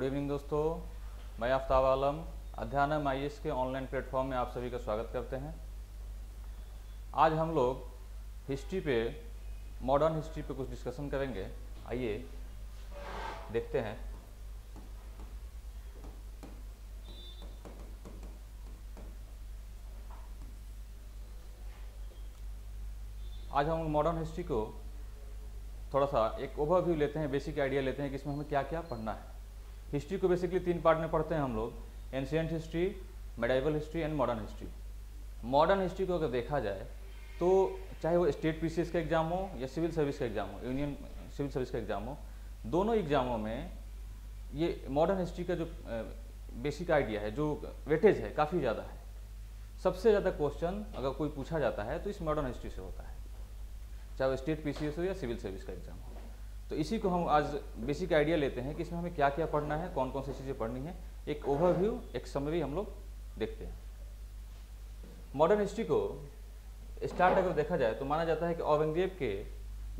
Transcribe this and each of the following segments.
Good evening दोस्तों, मैं आफ्ताब आलम अध्ययनम IAS के ऑनलाइन प्लेटफॉर्म में आप सभी का स्वागत करते हैं। आज हम लोग हिस्ट्री पे, मॉडर्न हिस्ट्री पे कुछ डिस्कशन करेंगे। आइए देखते हैं। आज हम मॉडर्न हिस्ट्री को थोड़ा सा एक ओवरव्यू लेते हैं, बेसिक आइडिया लेते हैं कि इसमें हमें क्या क्या पढ़ना है। हिस्ट्री को बेसिकली 3 पार्ट में पढ़ते हैं हम लोग, ancient history, medieval history and modern history. Modern history को अगर देखा जाए तो चाहे वो स्टेट पीसीएस का एग्जाम हो या सिविल सर्विस का एग्जाम हो, यूनियन सिविल सर्विस का एग्जाम हो, दोनों एग्जामों में ये मॉडर्न हिस्ट्री का जो बेसिक आइडिया है, जो वेटेज है, काफ़ी ज़्यादा है। सबसे ज़्यादा क्वेश्चन अगर कोई पूछा जाता है तो इस मॉडर्न हिस्ट्री से होता है, चाहे वो स्टेट पीसीएस हो या सिविल सर्विस का एग्जाम हो। तो इसी को हम आज बेसिक आइडिया लेते हैं कि इसमें हमें क्या क्या पढ़ना है, कौन कौन सी चीज़ें पढ़नी है। एक ओवरव्यू, एक समरी हम लोग देखते हैं। मॉडर्न हिस्ट्री को स्टार्ट अगर देखा जाए तो माना जाता है कि औरंगजेब के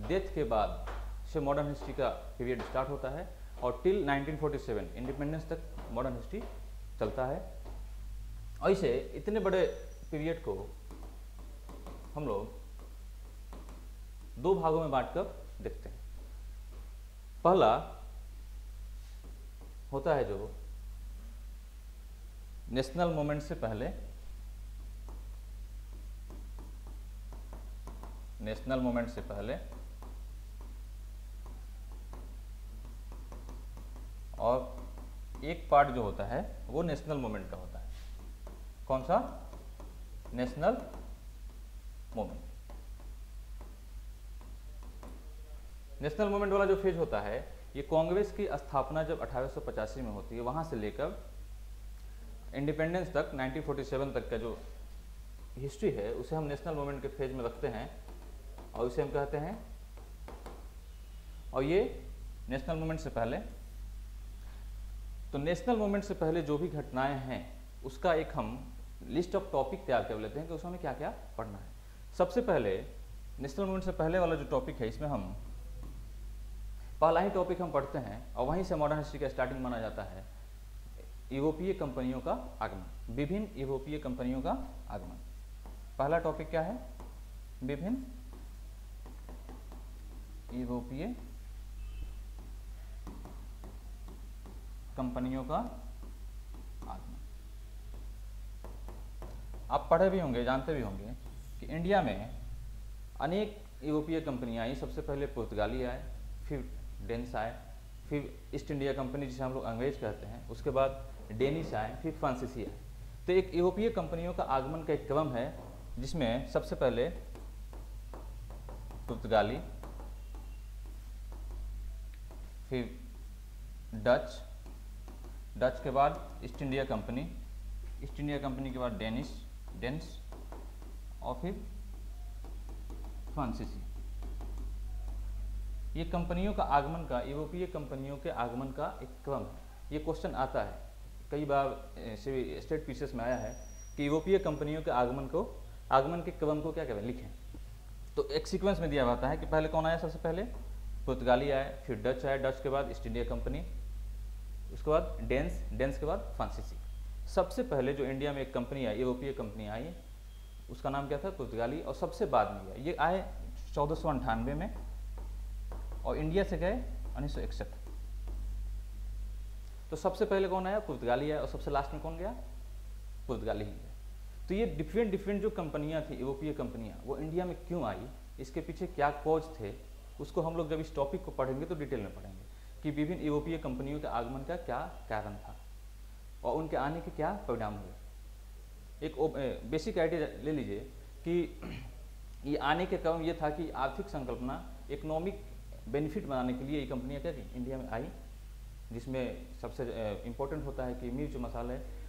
डेथ के बाद से मॉडर्न हिस्ट्री का पीरियड स्टार्ट होता है और टिल 1947 इंडिपेंडेंस तक मॉडर्न हिस्ट्री चलता है। ऐसे इतने बड़े पीरियड को हम लोग 2 भागों में बांटकर देखते हैं। पहला होता है जो नेशनल मूवमेंट से पहले, नेशनल मूवमेंट से पहले, और एक पार्ट जो होता है वो नेशनल मूवमेंट का होता है। कौन सा? National movement. नेशनल मूवमेंट वाला जो फेज होता है, ये कांग्रेस की स्थापना जब 1885 में होती है, वहाँ से लेकर इंडिपेंडेंस तक 1947 तक का जो हिस्ट्री है उसे हम नेशनल मूवमेंट के फेज में रखते हैं और इसे हम कहते हैं। और ये नेशनल मूवमेंट से पहले, तो नेशनल मूवमेंट से पहले जो भी घटनाएं हैं उसका एक हम लिस्ट ऑफ टॉपिक तैयार कर लेते हैं कि उसमें हमें क्या क्या पढ़ना है। सबसे पहले नेशनल मूवमेंट से पहले वाला जो टॉपिक है, इसमें हम पहला ही टॉपिक हम पढ़ते हैं और वहीं से मॉडर्न हिस्ट्री का स्टार्टिंग माना जाता है। यूरोपीय कंपनियों का आगमन, विभिन्न यूरोपीय कंपनियों का आगमन। पहला टॉपिक क्या है? विभिन्न यूरोपीय कंपनियों का आगमन। आप पढ़े भी होंगे, जानते भी होंगे कि इंडिया में अनेक यूरोपीय कंपनियां आई। सबसे पहले पुर्तगाली आए, फिर डेनिश आए, फिर ईस्ट इंडिया कंपनी जिसे हम लोग अंग्रेज कहते हैं, उसके बाद डेनिश आए, फिर फ्रांसीसी आए। तो एक यूरोपीय कंपनियों का आगमन का एक क्रम है जिसमें सबसे पहले पुर्तगाली, फिर डच के बाद east India company, east India company के बाद डेनिश और फिर फ्रांसीसी। ये कंपनियों का आगमन का, यूरोपीय कंपनियों के आगमन का एक क्रम है। ये क्वेश्चन आता है कई बार, स्टेट पीसीएस में आया है कि यूरोपीय कंपनियों के आगमन के क्रम को क्या करें, लिखें। तो एक सीक्वेंस में दिया जाता है कि पहले कौन आया? सबसे पहले पुर्तगाली आए, फिर डच आए, डच के बाद ईस्ट इंडिया कंपनी, उसके बाद डेंस के बाद फ्रांसीसी। सबसे पहले जो इंडिया में एक कंपनी आई, यूरोपीय कंपनी आई, उसका नाम क्या था? पुर्तगाली। और सबसे बाद में ये आए 1498 में और इंडिया से गए 1961। तो सबसे पहले कौन आया? पुर्तगाली आया और सबसे लास्ट में कौन गया? पुर्तगाली ही गया। तो ये डिफरेंट जो कंपनियां थी, यूरोपीय कंपनियां, वो इंडिया में क्यों आई, इसके पीछे क्या कॉज थे, उसको हम लोग जब इस टॉपिक को पढ़ेंगे तो डिटेल में पढ़ेंगे कि विभिन्न यूरोपीय कंपनियों के आगमन का क्या कारण था और उनके आने के क्या परिणाम हुए। एक बेसिक आइडिया ले लीजिए कि ये आने के क्रम ये था कि आर्थिक संकल्पना, इकोनॉमिक बेनिफिट बनाने के लिए ये कंपनियां क्या थी, इंडिया में आई, जिसमें सबसे इम्पोर्टेंट होता है कि मिर्च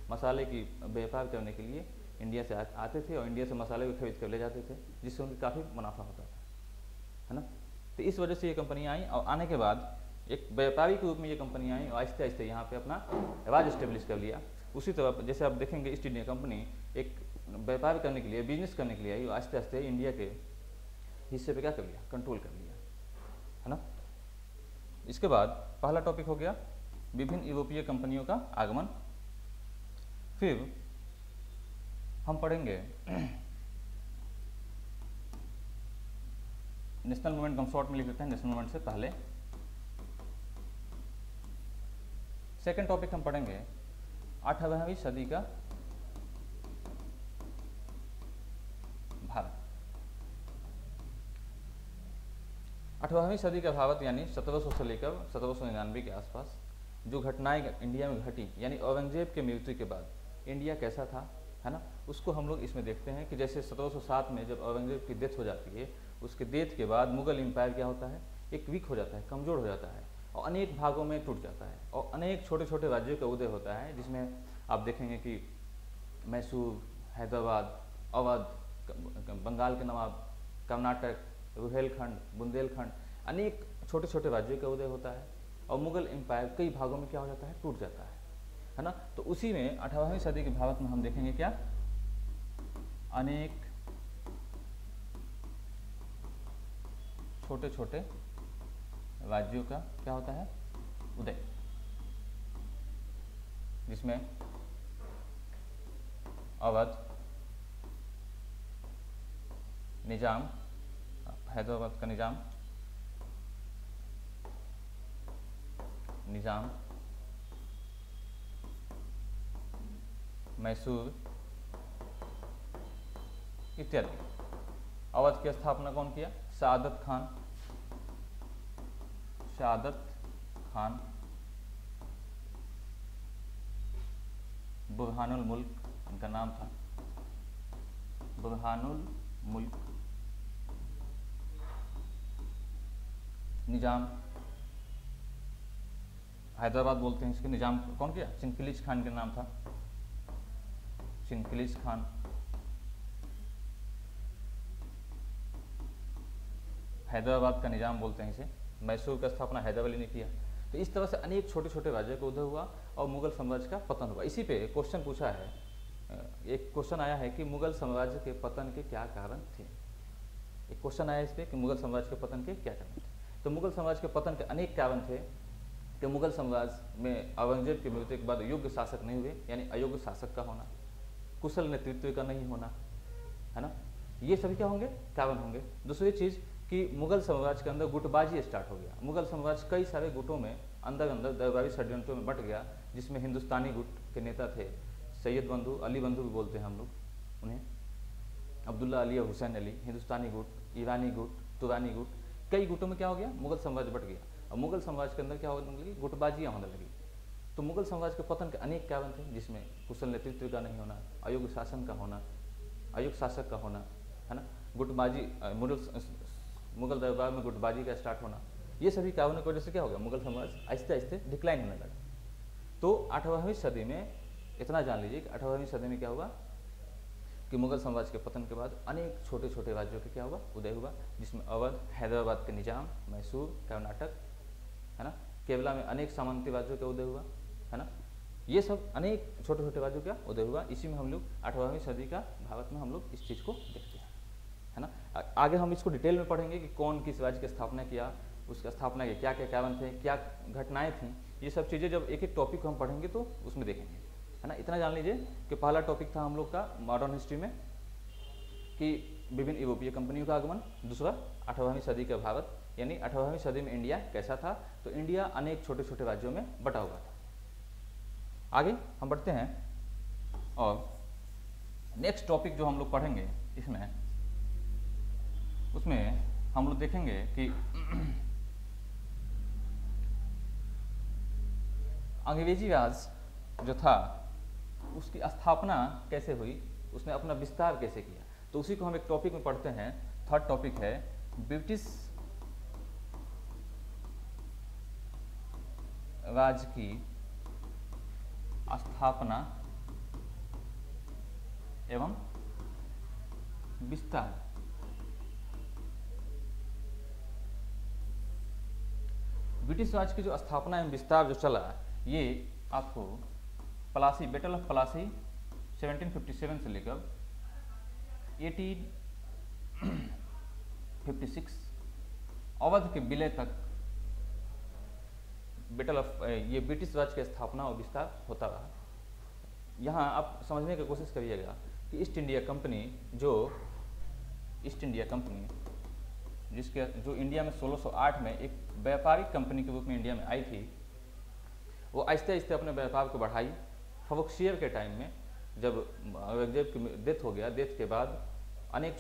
मसाले की व्यापार करने के लिए इंडिया से आते थे और इंडिया से मसाले को खरीद कर ले जाते थे, जिससे उनकी काफ़ी मुनाफा होता था, है ना। तो इस वजह से ये कंपनियां आई और आने के बाद एक व्यापारी के रूप में ये कंपनियां आई और आहिस्ते आहिस्ते यहाँ पे अपना राज इस्टेब्लिश कर लिया। उसी तरह जैसे आप देखेंगे ईस्ट इंडिया कंपनी एक व्यापार करने के लिए, बिजनेस करने के लिए आई और आहिस्ते आहिस्ते इंडिया के हिस्से पे क्या कर लिया, कंट्रोल कर लिया, है ना। इसके बाद पहला टॉपिक हो गया विभिन्न यूरोपीय कंपनियों का आगमन। फिर हम पढ़ेंगे नेशनल मूवमेंट, हम शॉर्ट में लिख लेते हैं नेशनल मूवमेंट से पहले। सेकंड टॉपिक हम पढ़ेंगे 18वीं सदी का भारत। 18वीं सदी का भारत यानी 1700 से लेकर 1799 के आसपास जो घटनाएं इंडिया में घटी, यानी औरंगजेब के मृत्यु के बाद इंडिया कैसा था, है ना, उसको हम लोग इसमें देखते हैं कि जैसे 1707 में जब औरंगजेब की डेथ हो जाती है, उसके डेथ के बाद मुगल एम्पायर क्या होता है, एक वीक हो जाता है, कमज़ोर हो जाता है और अनेक भागों में टूट जाता है और अनेक छोटे छोटे राज्यों का उदय होता है, जिसमें आप देखेंगे कि मैसूर, हैदराबाद, अवध, बंगाल के नवाब, कर्नाटक, रुहेलखंड, बुंदेलखंड, अनेक छोटे छोटे राज्यों का उदय होता है और मुगल एम्पायर कई भागों में क्या हो जाता है, टूट जाता है ना। तो उसी में 18वीं सदी के भारत में हम देखेंगे क्या, अनेक छोटे छोटे राज्यों का क्या होता है, उदय, जिसमें अवध, निजाम, हैदराबाद का निजाम, मैसूर इत्यादि। अवध की स्थापना कौन किया, शहादत खान, बुरहानुल मुल्क इनका नाम था, बुरहानुल मुल्क। निजाम, हैदराबाद बोलते हैं इसके, निजाम कौन किया, चिनकिलिज खान के नाम था, चिनकिलिज खान। हैदराबाद का निजाम बोलते हैं इसे। मैसूर का स्थापना हैदर अली ने किया। तो इस तरह से अनेक छोटे छोटे राज्यों का उदय हुआ और मुगल साम्राज्य का पतन हुआ। इसी पे क्वेश्चन पूछा है, एक क्वेश्चन आया है कि मुगल साम्राज्य के पतन के क्या कारण थे। एक क्वेश्चन आया इस पे कि मुगल साम्राज्य के पतन के क्या कारण थे। तो मुगल साम्राज्य के पतन के अनेक कारण थे कि मुगल साम्राज्य में औरंगजेब की मृत्यु के बाद योग्य शासक नहीं हुए, यानी अयोग्य शासक का होना, कुशल नेतृत्व का नहीं होना, है ना, ये सभी क्या होंगे, कारण होंगे। दूसरी चीज़ कि मुगल साम्राज्य के अंदर गुटबाजी स्टार्ट हो गया। मुगल साम्राज्य कई सारे गुटों में अंदर अंदर दरबारी षड्यंत्रों में बट गया, जिसमें हिंदुस्तानी गुट के नेता थे सैयद बंधु, अली बंधु भी बोलते हैं हम लोग उन्हें, अब्दुल्ला अली और हुसैन अली, हिंदुस्तानी गुट, ईरानी गुट, तुरानी गुट, कई गुटों में क्या हो गया, मुगल साम्राज्य बट गया और मुगल साम्राज्य के अंदर क्या होने लगी, गुटबाजियाँ होने लगी। तो मुगल साम्राज्य के पतन के अनेक कारण थे, जिसमें कुशल नेतृत्व का नहीं होना, अयोग्य शासन का होना, अयोग्य शासक का होना, है ना, गुटबाजी, मुगल दरबार में गुटबाजी का स्टार्ट होना, ये सभी कारणों की वजह से क्या हो गया, मुगल साम्राज्य आहिस्ते आहिस्ते डिक्लाइन होने लगा। तो 18वीं सदी में इतना जान लीजिए कि 18वीं सदी में क्या हुआ कि मुगल साम्राज्य के पतन के बाद अनेक छोटे छोटे राज्यों के क्या हुआ, उदय हुआ, जिसमें अवध, हैदराबाद के निजाम, मैसूर, कर्नाटक, है ना, केरला में अनेक सामंती राज्यों का उदय हुआ, है ना, ये सब अनेक छोटे छोटे राज्यों का उदय हुआ। इसी में हम लोग 18वीं सदी का भारत में हम लोग इस चीज़ को देखते हैं, है ना। आगे हम इसको डिटेल में पढ़ेंगे कि कौन किस राज्य की स्थापना किया, उसका स्थापना के क्या क्या कारण थे, क्या घटनाएं थीं, ये सब चीज़ें जब एक एक टॉपिक को हम पढ़ेंगे तो उसमें देखेंगे, है ना। इतना जान लीजिए कि पहला टॉपिक था हम लोग का मॉडर्न हिस्ट्री में कि विभिन्न यूरोपीय कंपनियों का आगमन। दूसरा 18वीं सदी का भारत, यानी 18वीं सदी में इंडिया कैसा था। तो इंडिया अनेक छोटे छोटे राज्यों में बटा हुआ था। आगे हम बढ़ते हैं और नेक्स्ट टॉपिक जो हम लोग पढ़ेंगे इसमें, उसमें हम लोग देखेंगे कि अंग्रेजी राज जो था उसकी स्थापना कैसे हुई, उसने अपना विस्तार कैसे किया। तो उसी को हम एक टॉपिक में पढ़ते हैं। थर्ड टॉपिक है ब्रिटिश राज की स्थापना एवं विस्तार। ब्रिटिश राज की जो स्थापना एवं विस्तार जो चला, ये आपको प्लासी, बैटल ऑफ प्लासी 1757 से लेकर 1856 अवध के विलय तक बैटल ऑफ ये ब्रिटिश राज की स्थापना और विस्तार होता रहा। यहाँ आप समझने की कोशिश करिएगा कि ईस्ट इंडिया कंपनी जिसके जो इंडिया में 1608 में एक व्यापारिक कंपनी के रूप में इंडिया में आई थी, वो आहिस्ते आहिस्ते अपने व्यापार को बढ़ाई। फवक्सियर के टाइम में जब औरंगजेब की डेथ हो गया, डेथ के बाद अनेक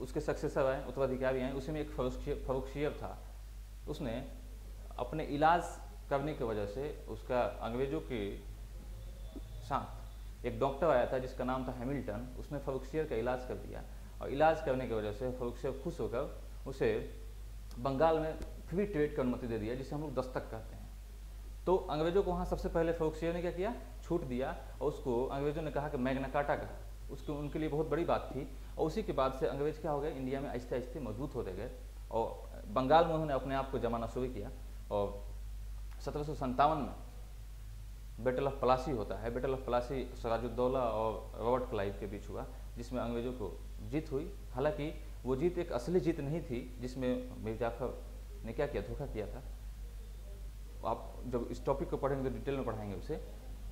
उसके सक्सेसर आए, उत्तराधिकारी आए, उसी में एक फवक्सियर था। उसने अपने इलाज करने की वजह से उसका अंग्रेजों के साथ एक डॉक्टर आया था जिसका नाम था हैमिल्टन, उसने फवक्सियर का इलाज कर दिया और इलाज करने की वजह से फवक्सियर खुश होकर उसे बंगाल में फ्री ट्रेड की अनुमति दे दिया, जिसे हम लोग दस्तक कहते हैं। तो अंग्रेजों को वहाँ सबसे पहले फवक्सियर ने क्या किया, छूट दिया और उसको अंग्रेजों ने कहा कि मैग्ना कार्टा का, उसको उनके लिए बहुत बड़ी बात थी। और उसी के बाद से अंग्रेज क्या हो गए, इंडिया में आहिस्ते आहिस्ते मजबूत होते गए और बंगाल में उन्होंने अपने आप को जमाना शुरू किया। और 1757 में बैटल ऑफ प्लासी होता है। बैटल ऑफ प्लासी सिराजुद्दौला और रॉबर्ट क्लाइव के बीच हुआ, जिसमें अंग्रेजों को जीत हुई। हालांकि वो जीत एक असली जीत नहीं थी, जिसमें मीर जाफर ने क्या किया, धोखा किया था। आप जब इस टॉपिक को पढ़ेंगे तो डिटेल में पढ़ाएंगे उसे।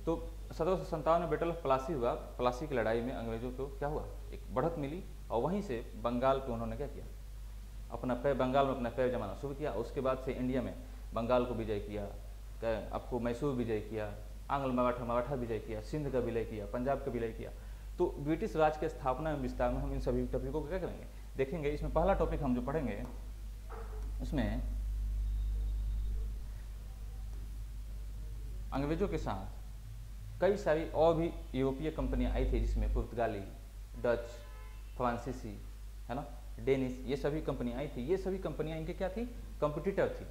तो 1757 में बैटल ऑफ प्लासी हुआ। प्लासी की लड़ाई में अंग्रेजों को क्या हुआ, एक बढ़त मिली और वहीं से बंगाल पे उन्होंने क्या किया, बंगाल में अपना पैर जमाना शुरू किया। उसके बाद से इंडिया में बंगाल को विजय किया, आपको मैसूर विजय किया, आंग्ल मराठा विजय किया, सिंध का विलय किया, पंजाब का विलय किया। तो ब्रिटिश राज के स्थापना में विस्तार में हम इन सभी टॉपिकों को क्या करेंगे, देखेंगे। इसमें पहला टॉपिक हम जो पढ़ेंगे उसमें अंग्रेजों के साथ कई सारी और भी यूरोपीय कंपनियां आई थी, जिसमें पुर्तगाली, डच, फ्रांसीसी, है ना, डेनिश, ये सभी कंपनियां आई थी। ये सभी कंपनियां इनके क्या थी, कंपटीटर थी,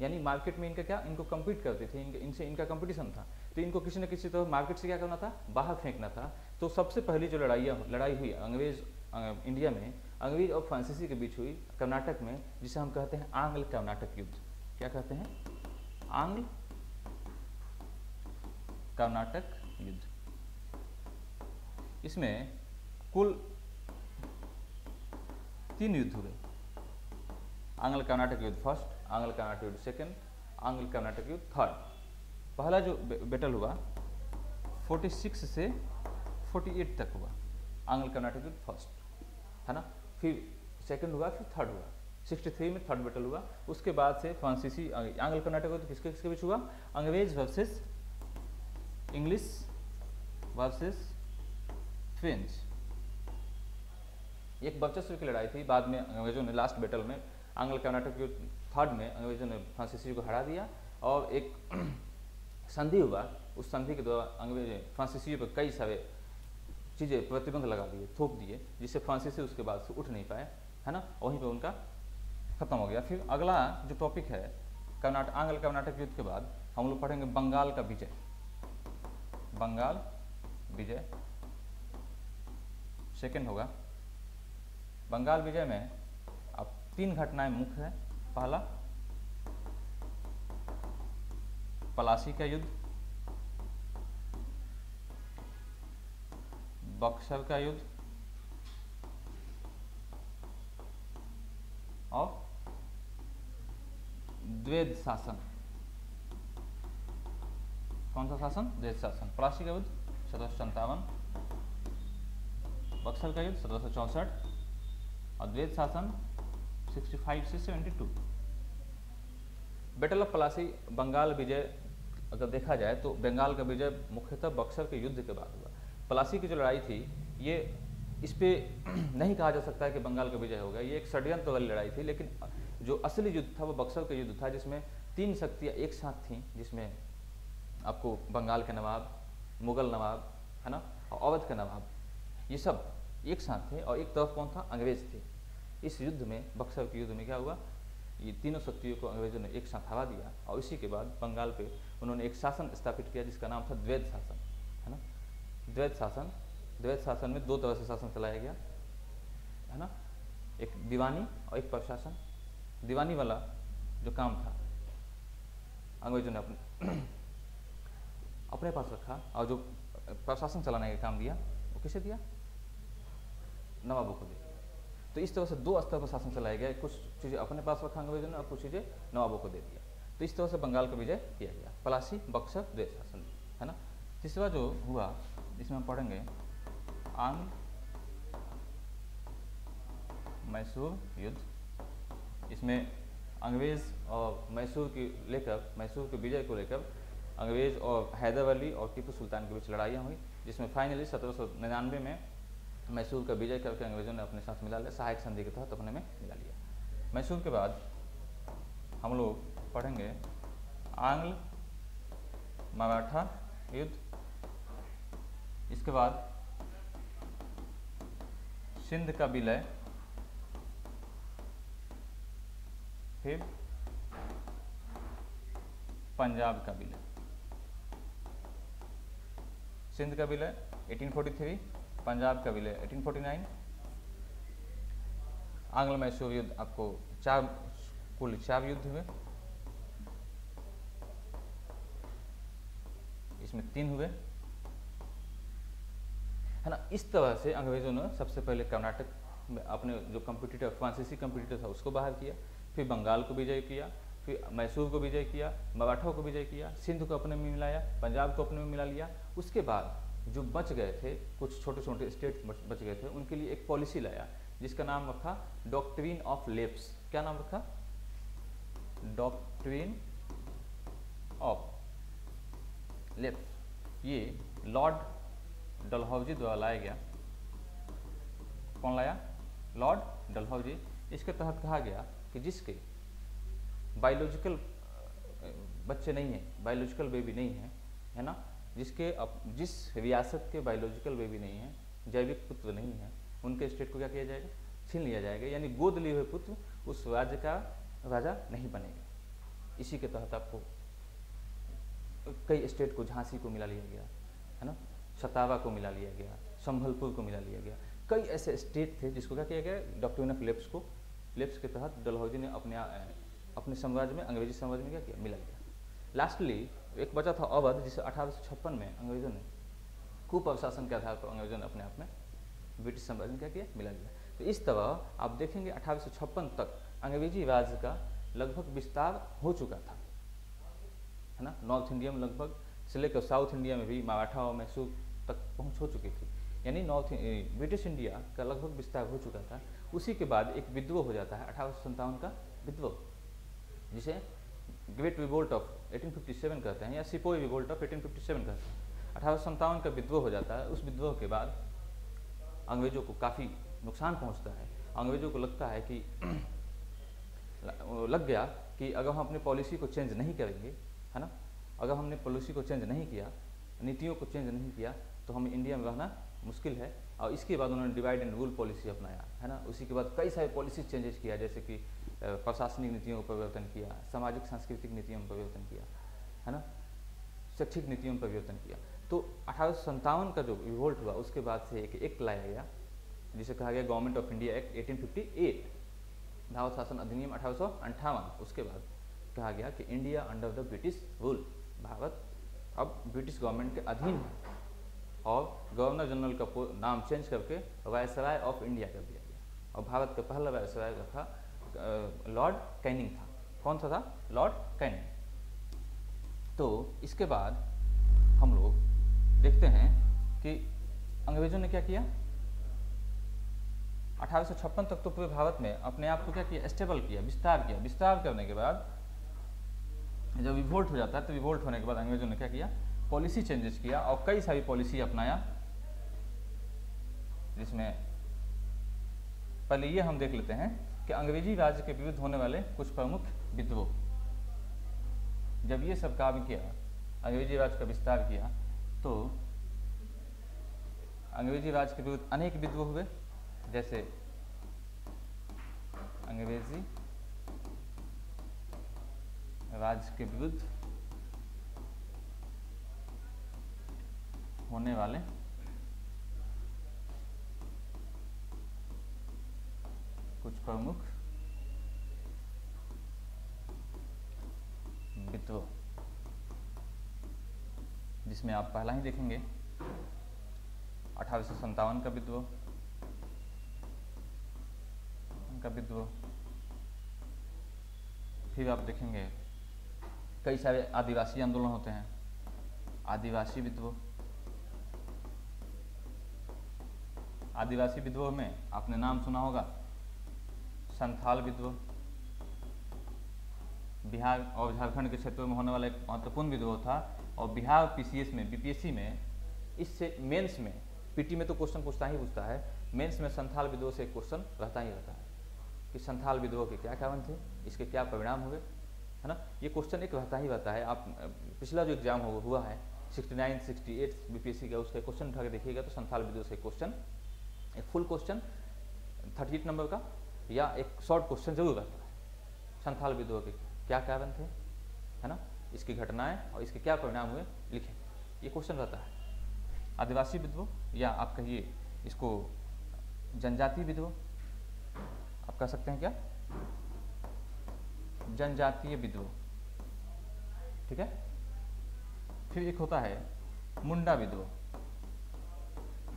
यानी मार्केट में इनका क्या, इनको कम्पीट करती थी, इनसे इनका कंपटीशन था। तो इनको किसी न किसी तरह मार्केट से क्या करना था, बाहर फेंकना था। तो सबसे पहली जो लड़ाई हुई इंडिया में अंग्रेज और फ्रांसीसी के बीच हुई कर्नाटक में, जिसे हम कहते हैं आंग्ल कर्नाटक युद्ध। क्या कहते हैं, आंग्ल कर्नाटक युद्ध। इसमें कुल 3 युद्ध हुए। आंग्ल कर्नाटक युद्ध फर्स्ट, आंग्ल कर्नाटक युद्ध सेकंड, आंग्ल कर्नाटक युद्ध थर्ड। पहला जो बैटल हुआ 46 से 48 तक हुआ, आंग्ल कर्नाटक युद्ध फर्स्ट, है ना। फिर सेकंड हुआ, फिर थर्ड हुआ। 63 में थर्ड बैटल हुआ। उसके बाद से फ्रांसीसी आंग्ल कर्नाटक युद्ध किसके बीच हुआ, अंग्रेज वर्सेस इंग्लिश वर्सेस फ्रेंच। एक वर्चस्व की लड़ाई थी। बाद में अंग्रेजों ने लास्ट बैटल में आंग्ल कर्नाटक युद्ध थर्ड में अंग्रेजों ने फ्रांसीसी को हरा दिया और एक संधि हुआ। उस संधि के द्वारा अंग्रेज फ्रांसीसियों पर कई सारे चीज़ें प्रतिबंध लगा दिए, थोप दिए, जिससे फ्रांसीसी उसके बाद से उठ नहीं पाए, है ना। वहीं पे उनका खत्म हो गया। फिर अगला जो टॉपिक है आंग्ल कर्नाटक युद्ध के बाद हम लोग पढ़ेंगे बंगाल का विजय। बंगाल विजय सेकंड होगा। बंगाल विजय में अब 3 घटनाएं मुख्य है। पहला प्लासी का युद्ध, बक्सर का युद्ध और द्वैध शासन। कौन सा शासन, द्वैध शासन। प्लासी का युद्ध 1757, बक्सर का युद्ध 1764 और द्वैध शासन 65 से 72। बैटल ऑफ प्लासी बंगाल विजय अगर देखा जाए तो बंगाल का विजय मुख्यतः बक्सर के युद्ध के बाद हुआ। प्लासी की जो लड़ाई थी, ये इस पे नहीं कहा जा सकता है कि बंगाल का विजय हो गया। ये एक षड्यंत्र वाली लड़ाई थी, लेकिन जो असली युद्ध था वो बक्सर का युद्ध था, जिसमें 3 शक्तियाँ एक साथ थीं, जिसमें आपको बंगाल के नवाब, मुगल नवाब, है ना, और अवध के नवाब, ये सब एक साथ थे। और एक तरफ कौन था, अंग्रेज थे। इस युद्ध में, बक्सर के युद्ध में क्या हुआ, ये तीनों शक्तियों को अंग्रेजों ने एक साथ हरा दिया और इसी के बाद बंगाल पे उन्होंने एक शासन स्थापित किया जिसका नाम था द्वैध शासन, है ना। द्वैध शासन में 2 तरह से शासन चलाया गया, है ना, एक दीवानी और एक प्रशासन। दीवानी वाला जो काम था अंग्रेजों ने अपने पास रखा और जो प्रशासन चलाने का काम दिया वो किसे दिया, नवाबों को दिया। तो इस तरह से 2 स्तर पर शासन चलाया गया। कुछ चीज़ें अपने पास रखा अंग्रेजों ने और कुछ चीज़ें नवाबों को दे दिया। तो इस तरह से बंगाल का विजय किया गया, पलासी, बक्सर, द्वैत शासन, है ना। तीसरा जो हुआ इसमें हम पढ़ेंगे आंग्ल मैसूर युद्ध। इसमें अंग्रेज और मैसूर के विजय को लेकर अंग्रेज और हैदर अली और टीपू सुल्तान के बीच लड़ाइयाँ हुई, जिसमें फाइनली 1799 में मैसूर का विजय करके अंग्रेजों ने अपने साथ मिला लिया, सहायक संधि के तहत अपने में मिला लिया। मैसूर के बाद हम लोग पढ़ेंगे आंग्ल मराठा युद्ध। इसके बाद सिंध का विलय, फिर पंजाब का विलय। सिंध का विलय 1843, पंजाब का विलय 1849। आंग्ल मैसूर युद्ध आपको कुल 4 युद्ध हुए, इसमें 3 हुए, है ना। इस तरह से अंग्रेजों ने सबसे पहले कर्नाटक में अपने जो कंपटीटर फ्रांसीसी कंपटीटर था उसको बाहर किया, फिर बंगाल को विजय किया, फिर मैसूर को विजय किया, मराठा को विजय किया, सिंध को अपने में मिलाया, पंजाब को अपने में मिला लिया। उसके बाद जो बच गए थे, कुछ छोटे छोटे स्टेट बच गए थे, उनके लिए एक पॉलिसी लाया जिसका नाम रखा डॉक्ट्रिन ऑफ लेप्स। क्या नाम रखा? Doctrine of lapse. ये लॉर्ड डलहौजी द्वारा लाया गया। कौन लाया? लॉर्ड डलहौजी। इसके तहत कहा गया कि जिसके बायोलॉजिकल बच्चे नहीं है, बायोलॉजिकल बेबी नहीं है ना, जिस रियासत के बायोलॉजिकल बेबी नहीं है, जैविक पुत्र नहीं है, उनके स्टेट को क्या किया जाएगा? छीन लिया जाएगा, यानी गोद लिए हुए पुत्र उस राज्य का राजा नहीं बनेगा। इसी के तहत आपको कई स्टेट को, झांसी को मिला लिया गया, है ना, सतावा को मिला लिया गया, संभलपुर को मिला लिया गया। कई ऐसे स्टेट थे जिसको क्या किया गया? डॉक्ट्रिन ऑफ लेप्स के तहत डलहौजी ने अपने साम्राज्य में, अंग्रेजी साम्राज्य में क्या किया? मिला लिया। लास्टली एक बचा था अवध, जिसे 1856 में अंग्रेजों ने कुप्रशासन के आधार पर अंग्रेजों ने अपने आप में ब्रिटिश साम्राज्य में क्या किया? मिला लिया। तो इस तरह आप देखेंगे 1856 तक अंग्रेजी राज्य का लगभग विस्तार हो चुका था, है ना। नॉर्थ इंडिया में लगभग से लेकर साउथ इंडिया में भी मराठा और मैसूर तक पहुंच हो चुकी थी, यानी ब्रिटिश इंडिया का लगभग विस्तार हो चुका था। उसी के बाद एक विद्रोह हो जाता है 1857 का विद्रोह, जिसे ग्रेट रिवोल्ट ऑफ 1857 कहते हैं, या सिपोई रिवोल्ट ऑफ 1857 कहते हैं। 1857 का विद्रोह हो जाता है। उस विद्रोह के बाद अंग्रेजों को काफ़ी नुकसान पहुंचता है। अंग्रेजों को लगता है कि लग गया कि अगर हम अपनी पॉलिसी को चेंज नहीं करेंगे, है ना, अगर हमने पॉलिसी को चेंज नहीं किया, नीतियों को चेंज नहीं किया, तो हमें इंडिया में रहना मुश्किल है। और इसके बाद उन्होंने डिवाइड एंड रूल पॉलिसी अपनाया, है ना। उसी के बाद कई सारे पॉलिसी चेंजेस किया, जैसे कि प्रशासनिक नीतियों में परिवर्तन किया, सामाजिक सांस्कृतिक नीतियों में परिवर्तन किया, है ना, शैक्षिक नीतियों में परिवर्तन किया। तो 1857 का जो रिवोल्ट हुआ, उसके बाद से एक एक्ट लाया गया जिसे कहा गया government of India act 1858, Bharat शासन अधिनियम 1858। उसके बाद कहा गया कि India under the British rule, Bharat अब ब्रिटिश गवर्नमेंट के अधीन है, और गवर्नर जनरल का नाम चेंज करके वायसराय ऑफ इंडिया कर दिया गया। और भारत का पहला वायसराय जो था लॉर्ड कैनिंग था। कौन सा था? Lord Canning. तो इसके बाद हम लोग देखते हैं कि अंग्रेजों ने क्या किया? 1856 तक तो पूरे भारत में अपने आप को क्या किया? स्टेबल किया, विस्तार किया। विस्तार करने के बाद जब रिवोल्ट हो जाता है, तो रिवोल्ट होने के बाद अंग्रेजों ने क्या किया? पॉलिसी चेंजेस किया और कई सारी पॉलिसी अपनाया, जिसमें पहले ये हम देख लेते हैं कि अंग्रेजी राज्य के विरुद्ध होने वाले कुछ प्रमुख विद्रोह। जब ये सब काम किया, अंग्रेजी राज्य का विस्तार किया, तो अंग्रेजी राज्य के विरुद्ध अनेक विद्रोह हुए, जैसे अंग्रेजी राज्य के विरुद्ध होने वाले कुछ प्रमुख विद्रोह, जिसमें आप पहला ही देखेंगे 1857 का विद्रोह, फिर आप देखेंगे कई सारे आदिवासी आंदोलन होते हैं, आदिवासी विद्रोह। आदिवासी विद्रोह में आपने नाम सुना होगा संथाल विद्रोह, बिहार और झारखंड के क्षेत्रों में होने वाला एक महत्वपूर्ण विद्रोह था। और बिहार पीसीएस में, बीपीएससी में, इससे मेंस में, पीटी में तो क्वेश्चन पूछता ही पूछता है, मेंस में संथाल विद्रोह से एक क्वेश्चन रहता ही रहता है कि संथाल विद्रोह के क्या कारण थे, इसके क्या परिणाम हुए, है ना। ये क्वेश्चन एक रहता ही रहता है। आप पिछला जो एग्जाम हुआ है 69, 68 बीपीएससी का, उसका क्वेश्चन उठा के देखिएगा तो संथाल विद्रोह से क्वेश्चन, एक फुल क्वेश्चन 38 नंबर का या एक शॉर्ट क्वेश्चन जरूर रहता है। संथाल विद्रोह के क्या कारण थे, है ना, इसकी घटनाएं और इसके क्या परिणाम हुए लिखें, ये क्वेश्चन रहता है। आदिवासी विद्रोह या आप कहिए इसको जनजातीय विद्रोह, आप कह सकते हैं क्या, जनजातीय विद्रोह, ठीक है। फिर एक होता है मुंडा विद्रोह।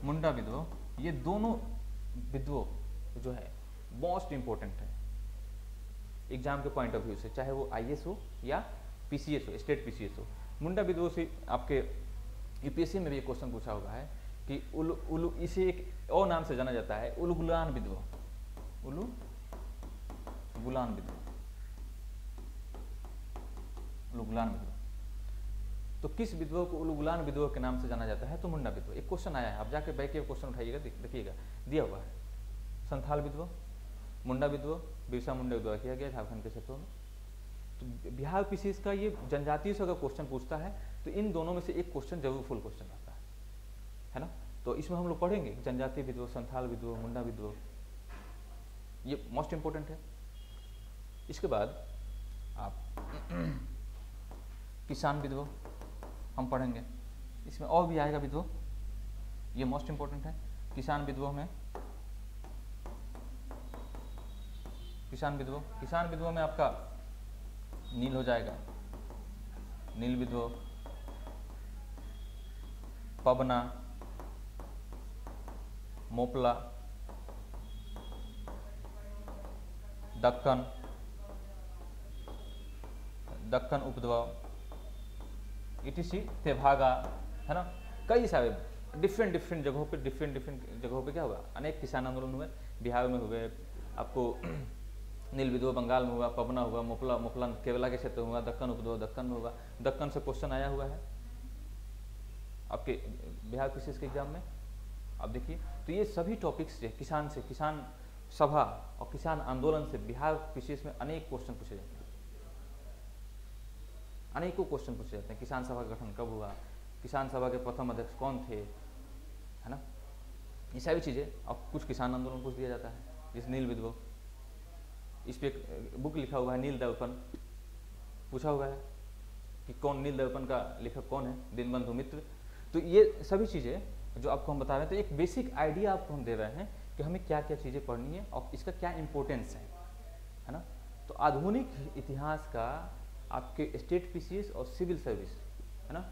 मुंडा विद्रोह, ये दोनों विद्रोह जो है मोस्ट इंपॉर्टेंट है एग्जाम के पॉइंट ऑफ व्यू से, चाहे वो आईएएस हो या पीसीएस हो, स्टेट पीसीएस हो। मुंडा विद्रोह से आपके यूपीएससी में भी एक क्वेश्चन पूछा हुआ है कि इसे एक और नाम से जाना जाता है उलगुलान विद्रोह। उलगुलान विद्रोह, उलगुलान विद्रोह। तो किस विद्रोह को उलगुलान विद्रोह के नाम से जाना जाता है, तो मुंडा विद्रोह। एक क्वेश्चन आया है, आप जाके बैठ के क्वेश्चन उठाइएगा, देखिएगा दिया हुआ है। संथाल विद्रोह, मुंडा विद्रोह, बिरसा मुंडा विद्रोह किया गया झारखंड के क्षेत्रों में। तो बिहार पीसीएस का ये जनजातीय से अगर क्वेश्चन पूछता है तो इन दोनों में से एक क्वेश्चन जरूर फुल क्वेश्चन रहता है ना। तो इसमें हम लोग पढ़ेंगे जनजातीय विद्रोह, संथाल विद्रोह, मुंडा विद्रोह, ये मोस्ट इंपोर्टेंट है। इसके बाद आप किसान विद्रोह हम पढ़ेंगे, इसमें और भी आएगा विद्रोह, ये मोस्ट इंपोर्टेंट है। किसान विद्रोह में, किसान विद्रोह में आपका नील हो जाएगा, नील विद्रोह, पबना, मोपला, दक्कन उपद्रव, इटीसी, तेभागा, है ना। कई सारे डिफरेंट जगहों पे क्या हुआ, अनेक किसान आंदोलन हुए, बिहार में हुए, आपको नील विद्रोह बंगाल में हुआ, पबना हुआ, मोपला केरला के क्षेत्र में हुआ, दक्कन उपद्रव दक्कन में हुआ। दक्कन से क्वेश्चन आया हुआ है आपके बिहार पीसीएस के एग्जाम में, अब देखिए। तो ये सभी टॉपिक्स से, किसान सभा और किसान आंदोलन से बिहार पीसीएस में अनेक क्वेश्चन पूछे जाते हैं, अनेकों क्वेश्चन पूछे जाते हैं। किसान सभा का गठन कब हुआ, किसान सभा के प्रथम अध्यक्ष कौन थे, है ना, ये सारी चीज़ें। अब कुछ किसान आंदोलन पूछ दिया जाता है, जैसे नील विद्रोह, इस पे एक बुक लिखा हुआ है नील दर्पण, पूछा हुआ है कि कौन नील दर्पण का लेखक कौन है, दीनबंधु मित्र। तो ये सभी चीज़ें जो आपको हम बता रहे हैं, तो एक बेसिक आइडिया आपको हम दे रहे हैं कि हमें क्या क्या चीज़ें पढ़नी है और इसका क्या इम्पोर्टेंस है ना। तो आधुनिक इतिहास का आपके स्टेट पीसीएस और सिविल सर्विस, है ना,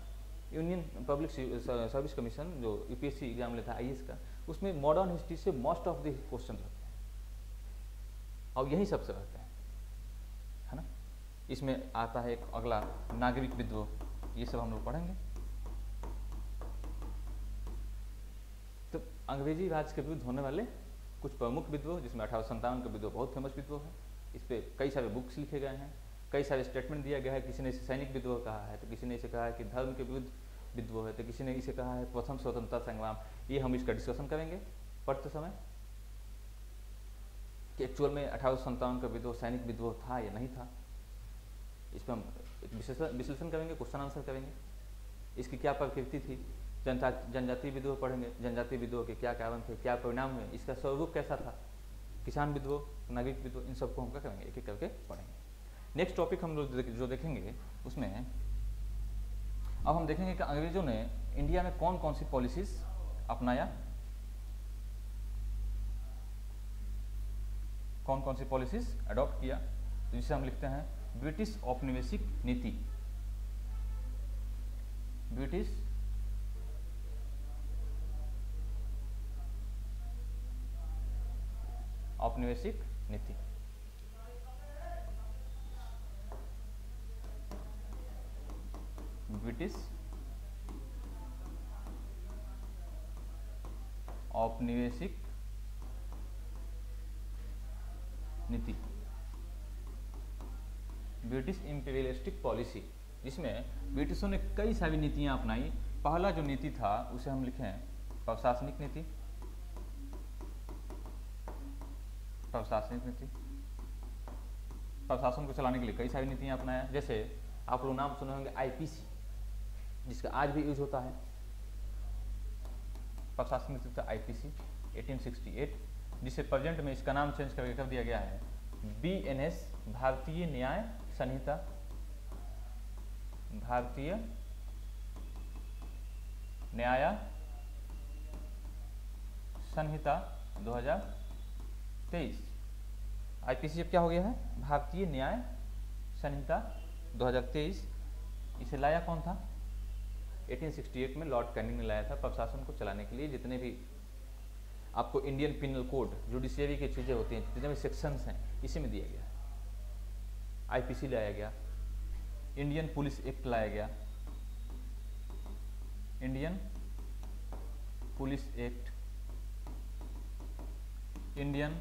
यूनियन पब्लिक सर्विस कमीशन जो यूपीएससी एग्जाम लेता है आईएएस का, उसमें मॉडर्न हिस्ट्री से मोस्ट ऑफ द क्वेश्चन रहते हैं और यही सबसे रहते हैं, है ना। इसमें आता है एक अगला नागरिक विद्रोह, ये सब हम लोग पढ़ेंगे। तो अंग्रेजी राज के विरुद्ध होने वाले कुछ प्रमुख विद्रोह, जिसमें 1857 का विद्रोह बहुत फेमस विद्रोह है, इस पर कई सारे बुक्स लिखे गए हैं, कई सारे स्टेटमेंट दिया गया है। किसी ने इसे सैनिक विद्रोह कहा है, तो किसी ने इसे कहा है कि धर्म के विरुद्ध विद्रोह है, तो किसी ने इसे कहा है प्रथम स्वतंत्रता संग्राम। ये हम इसका डिस्कशन करेंगे पढ़ते समय कि एक्चुअल में 1857 का विद्रोह सैनिक विद्रोह था या नहीं था। इस पर हम एक विश्लेषण करेंगे, क्वेश्चन आंसर करेंगे, इसकी क्या प्रकृति थी। जनजातीय विद्रोह पढ़ेंगे, जनजातीय विद्रोह के क्या कारण थे, क्या परिणाम हुए, इसका स्वरूप कैसा था, किसान विद्रोह, नागरिक विद्रोह, इन सबको हम क्या करेंगे, एक एक करके पढ़ेंगे। नेक्स्ट टॉपिक हम लोग जो देखेंगे उसमें अब हम देखेंगे कि अंग्रेजों ने इंडिया में कौन कौन सी पॉलिसीज अपनाया, कौन कौन सी पॉलिसीज अडॉप्ट किया, तो जिसे हम लिखते हैं ब्रिटिश औपनिवेशिक नीति। ब्रिटिश औपनिवेशिक नीति। ब्रिटिश औपनिवेशिक नीति, ब्रिटिश इंपीरियलिस्टिक पॉलिसी, जिसमें ब्रिटिशों ने कई सारी नीतियां अपनाई। पहला जो नीति था उसे हम लिखें प्रशासनिक नीति। प्रशासनिक नीति, प्रशासन को चलाने के लिए कई सारी नीतियां अपनाया। जैसे आप लोग नाम सुने होंगे आईपीसी, जिसका आज भी यूज होता है। प्रशासनिक नीति था आईपीसी 1868, जिसे प्रेजेंट में इसका नाम चेंज करके कर दिया गया है बीएनएस, भारतीय न्याय संहिता। भारतीय न्याय संहिता 2023। आईपीसी अब क्या हो गया है? भारतीय न्याय संहिता 2023। इसे लाया कौन था? 1868 में लॉर्ड कैनिंग ने लाया था प्रशासन को चलाने के लिए। जितने भी आपको इंडियन पिनल कोड, जुडिशियरी की चीज़ें होती हैं, जितने भी सेक्शंस हैं, इसी में दिया गया है। आईपीसी लाया गया, इंडियन पुलिस एक्ट लाया गया, Indian police act, Indian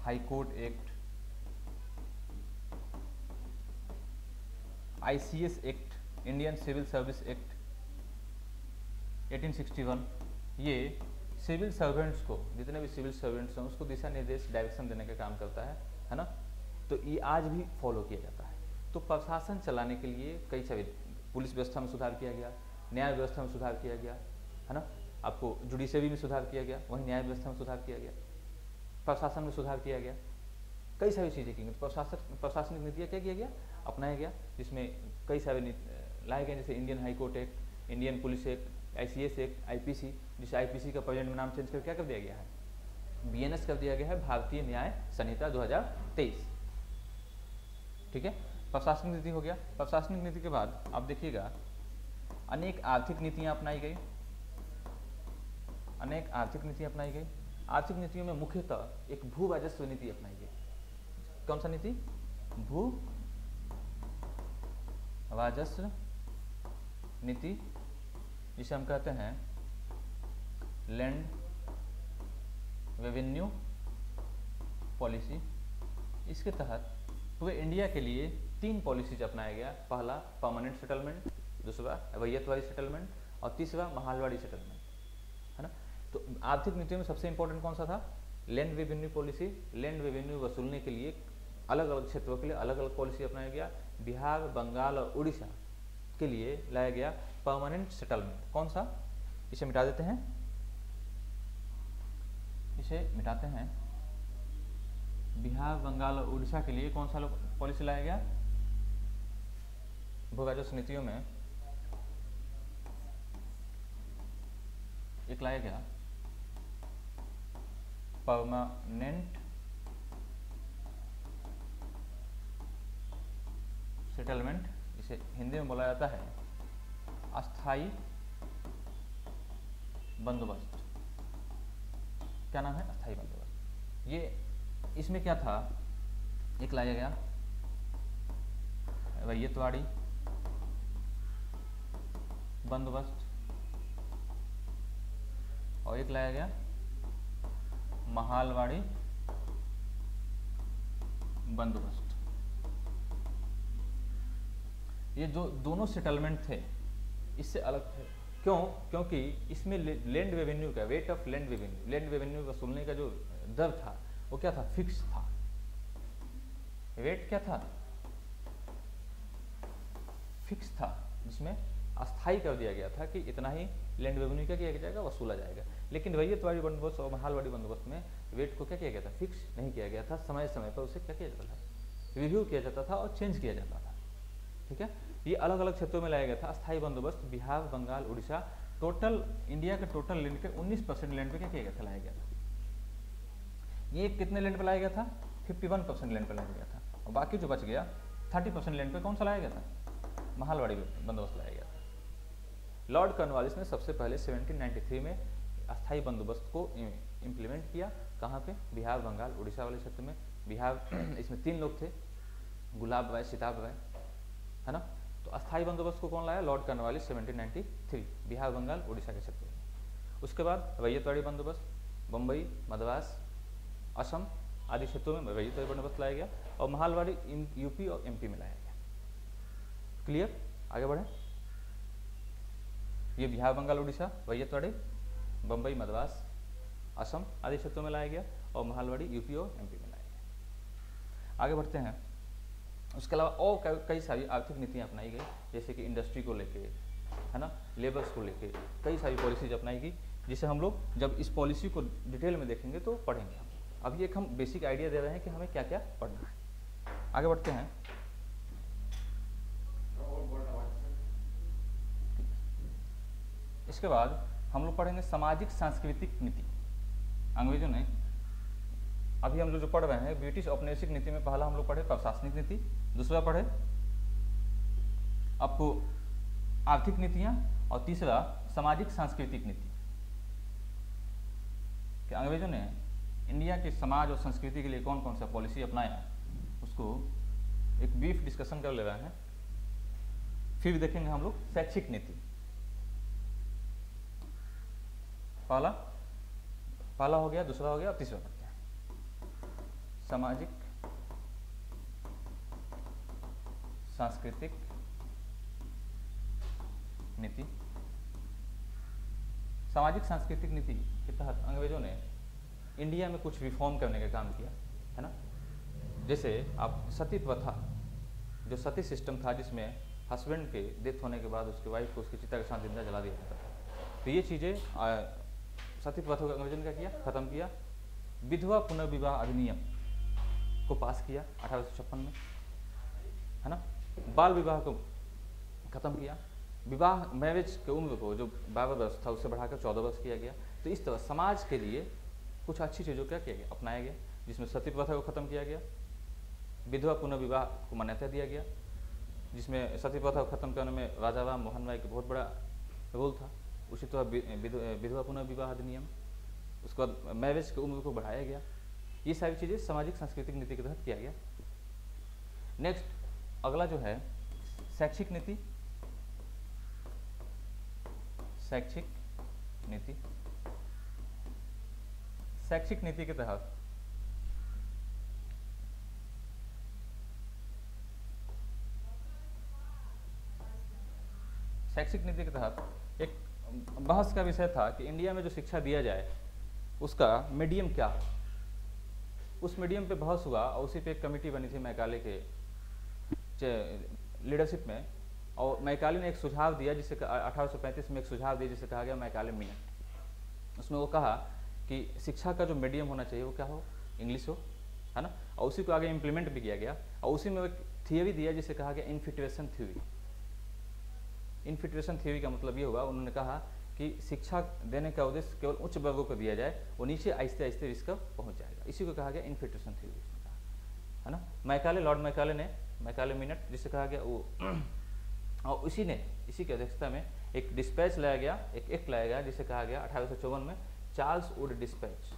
high court act, ICS act, Indian civil service act 1861। ये सिविल सर्वेंट्स को, जितने भी सिविल सर्वेंट्स हैं, उसको दिशा निर्देश, डायरेक्शन देने का काम करता है ना। तो ये आज भी फॉलो किया जाता है। तो प्रशासन चलाने के लिए कई सारे, पुलिस व्यवस्था में सुधार किया गया, न्याय व्यवस्था में सुधार किया गया, है ना। आपको जुडिशरी में सुधार किया गया, वहीं न्याय व्यवस्था में सुधार किया गया, प्रशासन में सुधार किया गया, कई सारी चीज़ें की गई। प्रशासनिक नीतियाँ क्या किया गया? अपनाया गया, जिसमें कई सारे लाए गए, जैसे Indian high court act, Indian police act, ICS act, IPC, जिसे आईपीसी का प्रेजेंट में नाम चेंज कर क्या कर दिया गया है? बीएनएस कर दिया गया है, भारतीय न्याय संहिता 2023। ठीक है, प्रशासनिक नीति हो गया। प्रशासनिक नीति के बाद आप देखिएगा अनेक आर्थिक नीतियां अपनाई गई, अनेक आर्थिक नीतियां अपनाई गई। आर्थिक नीतियों में मुख्यतः एक भू राजस्व नीति अपनाई गई। कौन सा नीति? भू राजस्व नीति, जिसे हम कहते हैं लैंड रेवेन्यू पॉलिसी। इसके तहत पूरे इंडिया के लिए 3 पॉलिसीज अपनाया गया। पहला परमानेंट सेटलमेंट, दूसरा रैयतवाड़ी सेटलमेंट और तीसरा महालवाड़ी सेटलमेंट, है ना। तो आर्थिक नीतियों में सबसे इंपॉर्टेंट कौन सा था? Land revenue policy. Land revenue वसूलने के लिए अलग अलग क्षेत्रों के लिए अलग अलग पॉलिसी अपनाया गया। बिहार, बंगाल और उड़ीसा के लिए लाया गया परमानेंट सेटलमेंट। कौन सा? इसे मिटा देते हैं, इसे मिटाते हैं। बिहार, बंगाल और उड़ीसा के लिए कौन सा पॉलिसी लाया गया? भू राजस्व नीतियों में एक लाया गया परमानेंट सेटलमेंट। इसे हिंदी में बोला जाता है अस्थाई बंदोबस्त। क्या नाम है? अस्थाई बंदोबस्त। ये इसमें क्या था? एक लाया गया रैयतवाड़ी बंदोबस्त और एक लाया गया महालवाड़ी बंदोबस्त। ये जो दोनों सेटलमेंट थे इससे अलग थे। क्यों? क्योंकि इसमें लैंड रेवेन्यू का, rate of land revenue, land revenue वसूलने का जो दर था वो क्या था? फिक्स था। रेट क्या था? फिक्स था, जिसमें अस्थाई कर दिया गया था कि इतना ही लैंड रेवेन्यू क्या किया जाएगा? वसूला जाएगा। लेकिन रैयतवाड़ी बंदोबस्त और महालवाड़ी बंदोबस्त में रेट को क्या किया गया था? फिक्स नहीं किया गया था। समय समय पर उसे क्या किया जाता था? रिव्यू किया जाता था और चेंज किया जाता था। ठीक है, ये अलग अलग क्षेत्रों में लाया गया था। अस्थाई बंदोबस्त बिहार, बंगाल, उड़ीसा, टोटल इंडिया के टोटल लैंड के 19% लैंड पे क्या किया गया था? लाया गया था। ये कितने लैंड पे लाया गया था? 51% लैंड पे लाया गया था। और बाकी जो बच गया 30% लैंड पे कौन सा लाया गया था? महालवाड़ी बंदोबस्त लाया गया था। लॉर्ड कॉर्नवालिस ने सबसे पहले 1793 में अस्थाई बंदोबस्त को इम्प्लीमेंट किया। कहाँ पे? बिहार, बंगाल, उड़ीसा वाले क्षेत्र में। बिहार इसमें 3 लोग थे, गुलाब राय, सिताब राय, है ना। तो अस्थायी बंदोबस्त को कौन लाया? लॉर्ड कॉर्नवालिस 1793, बिहार बंगाल उड़ीसा के क्षेत्र में। उसके बाद रैयतवाड़ी बंदोबस्त, बम्बई, मद्रास, असम आदि क्षेत्रों में रैयतवाड़ी बंदोबस्त लाया गया, और महालवाड़ी यूपी और एमपी में लाया गया। क्लियर, आगे बढ़े। ये बिहार बंगाल उड़ीसा, रैयतवाड़ी, बम्बई, मद्रास, असम आदि क्षेत्रों में लाया गया, और महालवाड़ी यूपी और एमपी में लाया गया। आगे बढ़ते हैं। उसके अलावा और कई सारी आर्थिक नीतियाँ अपनाई गई, जैसे कि इंडस्ट्री को लेके, है ना, लेबर्स को लेके कई सारी पॉलिसीज अपनाई गई, जिसे हम लोग जब इस पॉलिसी को डिटेल में देखेंगे तो पढ़ेंगे। हम अभी एक हम बेसिक आइडिया दे रहे हैं कि हमें क्या क्या पढ़ना है। आगे बढ़ते हैं। इसके बाद हम लोग पढ़ेंगे सामाजिक सांस्कृतिक नीति। अंग्रेजों ने, अभी हम लोग जो पढ़ रहे हैं ब्रिटिश औपनिवेशिक नीति में, पहला हम लोग पढ़े प्रशासनिक नीति, दूसरा पढ़े आपको आर्थिक नीतियां, और तीसरा सामाजिक सांस्कृतिक नीति। कि अंग्रेजों ने इंडिया के समाज और संस्कृति के लिए कौन कौन सा पॉलिसी अपनाया, उसको एक ब्रीफ डिस्कशन कर ले रहे हैं। फिर देखेंगे हम लोग शैक्षिक नीति। पहला हो गया, दूसरा हो गया, और तीसरा पढ़ते हैं सामाजिक सांस्कृतिक नीति। सामाजिक सांस्कृतिक नीति के तहत अंग्रेजों ने इंडिया में कुछ रिफॉर्म करने का काम किया, है ना। जैसे आप सती प्रथा, जो सती सिस्टम था जिसमें हस्बैंड के डेथ होने के बाद उसकी वाइफ को उसकी चिता के साथ जिंदा जला दिया जाता था, तो ये चीज़ें सती प्रथा को अंग्रेजों ने क्या किया? खत्म किया। विधवा पुनर्विवाह अधिनियम को पास किया 1856 में, है ना। बाल विवाह को खत्म किया। विवाह मैरिज के उम्र को जो 12 वर्ष था उससे बढ़ाकर 14 वर्ष किया गया। तो इस तरह समाज के लिए कुछ अच्छी चीज़ों का किया गया, अपनाया गया, जिसमें सती प्रथा को खत्म किया गया, विधवा पुनर्विवाह को मान्यता दिया गया, जिसमें सती प्रथा को खत्म करने में राजा राम मोहन राय का बहुत बड़ा रोल था। उसी तरह विधवा पुनर्विवाह अधिनियम, उसके बाद मैरिज की उम्र को बढ़ाया गया। ये सारी चीज़ें सामाजिक सांस्कृतिक नीति के तहत किया गया। नेक्स्ट अगला जो है शैक्षिक नीति। शैक्षिक नीति, शैक्षिक नीति के तहत एक बहस का विषय था कि इंडिया में जो शिक्षा दिया जाए उसका मीडियम क्या हो। उस मीडियम पे बहस हुआ, और उसी पे एक कमेटी बनी थी मैकाले के लीडरशिप में, और मैकाले ने एक सुझाव दिया, जिसे 1835 में एक सुझाव दिया जिसे कहा गया मैकाले मिनट। उसमें वो कहा कि शिक्षा का जो मीडियम होना चाहिए वो क्या हो? इंग्लिश हो, है ना। और उसी को आगे इम्प्लीमेंट भी किया गया, और उसी में एक थियोरी दिया जिसे कहा गया इनफिल्ट्रेशन थ्योरी। इनफिल्ट्रेशन थ्योरी का मतलब ये हुआ, उन्होंने कहा कि शिक्षा देने का उद्देश्य केवल उच्च वर्गों को दिया जाए, वो नीचे आहिस्ते आहिस्ते रिस्क पहुंच जाएगा। इसी को कहा गया इनफिल्ट्रेशन थ्योरी, है ना। मैकाले, लॉर्ड मैकाले ने मैकाले मिनट जिसे कहा गया वो, और इसी की अध्यक्षता में एक डिस्पैच लाया गया, एक एक्ट लाया गया जिसे कहा गया 1854 में चार्ल्स वुड डिस्पैच।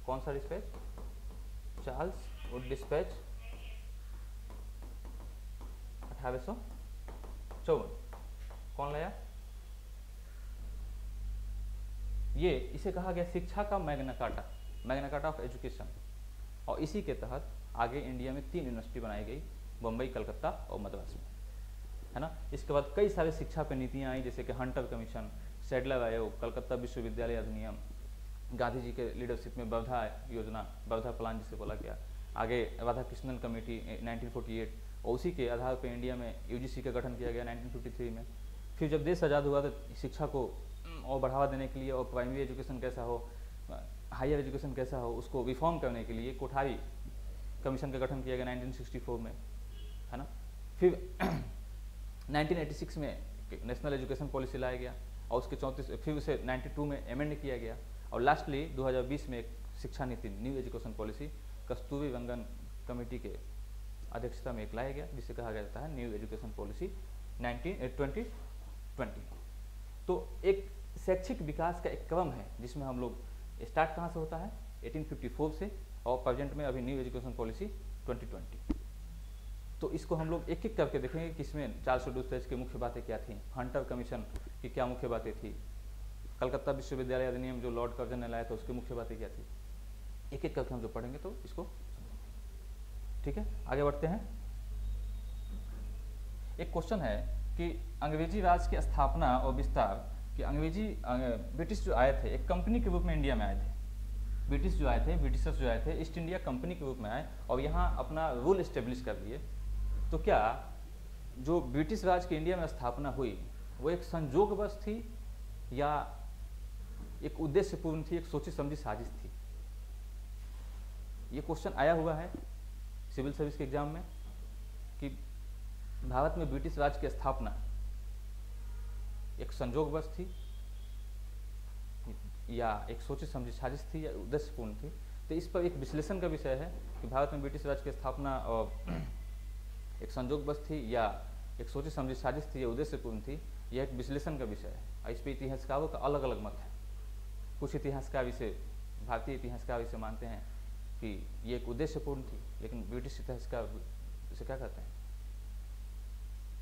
कौन सा डिस्पैच? Charles Wood dispatch 1854। कौन लाया? ये इसे कहा गया शिक्षा का मैग्ना कार्टा ऑफ एजुकेशन। और इसी के तहत आगे इंडिया में 3 यूनिवर्सिटी बनाई गई, बम्बई, कलकत्ता और मद्रास में, है ना। इसके बाद कई सारे शिक्षा पे नीतियाँ आई, जैसे कि हंटर कमीशन, सैडलर आयोग, कलकत्ता विश्वविद्यालय अधिनियम, गांधी जी के लीडरशिप में वर्धा योजना, वर्धा प्लान जिसे बोला गया, आगे राधा कृष्णन कमेटी 1948, और उसी के आधार पर इंडिया में यूजीसी का गठन किया गया 1953 में। फिर जब देश आज़ाद हुआ तो शिक्षा को और बढ़ावा देने के लिए, और प्राइमरी एजुकेशन कैसा हो, हायर एजुकेशन कैसा हो, उसको रिफॉर्म करने के लिए कोठारी कमीशन का गठन किया गया 1964 में, है ना। फिर 1986 में नेशनल एजुकेशन पॉलिसी लाया गया, और उसके 34 फिर उसे 92 में अमेंड किया गया, और लास्टली 2020 में एक शिक्षा नीति न्यू एजुकेशन पॉलिसी कस्तूरी रंगन कमेटी के अध्यक्षता में एक लाया गया, जिसे कहा जाता है न्यू एजुकेशन पॉलिसी 2020। तो एक शैक्षिक विकास का एक क्रम है, जिसमें हम लोग स्टार्ट कहाँ से होता है? 1854 से, और प्रेजेंट में अभी न्यू एजुकेशन पॉलिसी 2020। तो इसको हम लोग एक एक करके देखेंगे कि इसमें चार्ल्स वुड की मुख्य बातें क्या थी, हंटर कमीशन की क्या मुख्य बातें थी, कलकत्ता विश्वविद्यालय अधिनियम जो लॉर्ड कर्जन ने लाया था उसकी मुख्य बातें क्या थी, एक एक करके हम जो पढ़ेंगे तो इसको ठीक है। आगे बढ़ते हैं। एक क्वेश्चन है कि अंग्रेजी राज की स्थापना और विस्तार, कि ब्रिटिश जो आए थे एक कंपनी के रूप में इंडिया में आए थे, ब्रिटिशर्स जो आए थे ईस्ट इंडिया कंपनी के रूप में आए और यहाँ अपना रूल इस्टेब्लिश कर दिए। तो क्या जो ब्रिटिश राज की इंडिया में स्थापना हुई वो एक संयोगवश थी या एक उद्देश्यपूर्ण थी, एक सोची समझी साजिश थी? ये क्वेश्चन आया हुआ है सिविल सर्विस के एग्जाम में कि भारत में ब्रिटिश राज की स्थापना एक संयोगवश थी या एक सोची समझी साजिश थी या उद्देश्यपूर्ण थी। तो इस पर एक विश्लेषण का विषय है कि भारत में ब्रिटिश राज की स्थापना और एक संयोगवश थी या एक सोची समझी साजिश थी या उद्देश्यपूर्ण थी, यह एक विश्लेषण का विषय है। इस पर इतिहासकारों का अलग अलग मत है। कुछ इतिहासकार इसे, भारतीय इतिहासकार इसे मानते हैं कि ये एक उद्देश्यपूर्ण थी, लेकिन ब्रिटिश इतिहासकार इसे क्या कहते हैं,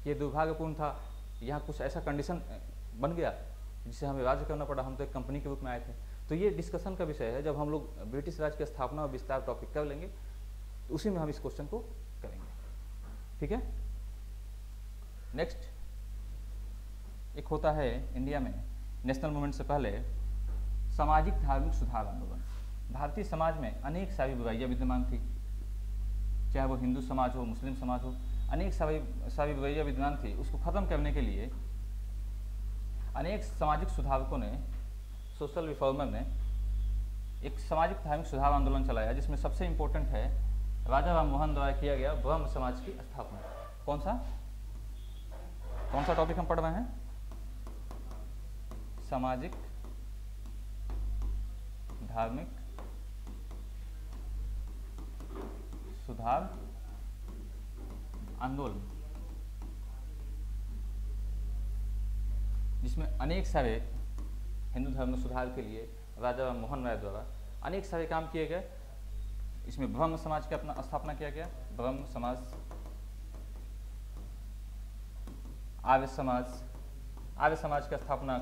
ये दुर्भाग्यपूर्ण था, यहाँ कुछ ऐसा कंडीशन बन गया जिसे हमें राज्य करना पड़ा, हम तो एक कंपनी के रूप में आए थे। तो ये डिस्कशन का विषय है। जब हम लोग ब्रिटिश राज की स्थापना और विस्तार टॉपिक कर लेंगे तो उसी में हम इस क्वेश्चन को करेंगे, ठीक है। नेक्स्ट एक होता है इंडिया में नेशनल मूवमेंट से पहले सामाजिक धार्मिक सुधार आंदोलन। भारतीय समाज में अनेक सारी बुराइयां विद्यमान थी, चाहे वो हिंदू समाज हो, मुस्लिम समाज हो, अनेक सारी बुराइयां विद्यमान थी। उसको खत्म करने के लिए अनेक सामाजिक सुधारकों ने, सोशल रिफॉर्मर ने एक सामाजिक धार्मिक सुधार आंदोलन चलाया, जिसमें सबसे इम्पोर्टेंट है राजा राम मोहन द्वारा किया गया ब्रह्म समाज की स्थापना। कौन सा टॉपिक हम पढ़ रहे हैं? सामाजिक धार्मिक सुधार आंदोलन, जिसमें अनेक सारे हिंदू धर्म में सुधार के लिए राजा राम मोहन राय द्वारा अनेक सारे काम किए गए। इसमें ब्रह्म समाज की अपना स्थापना किया गया, ब्रह्म समाज, आर्य समाज की स्थापना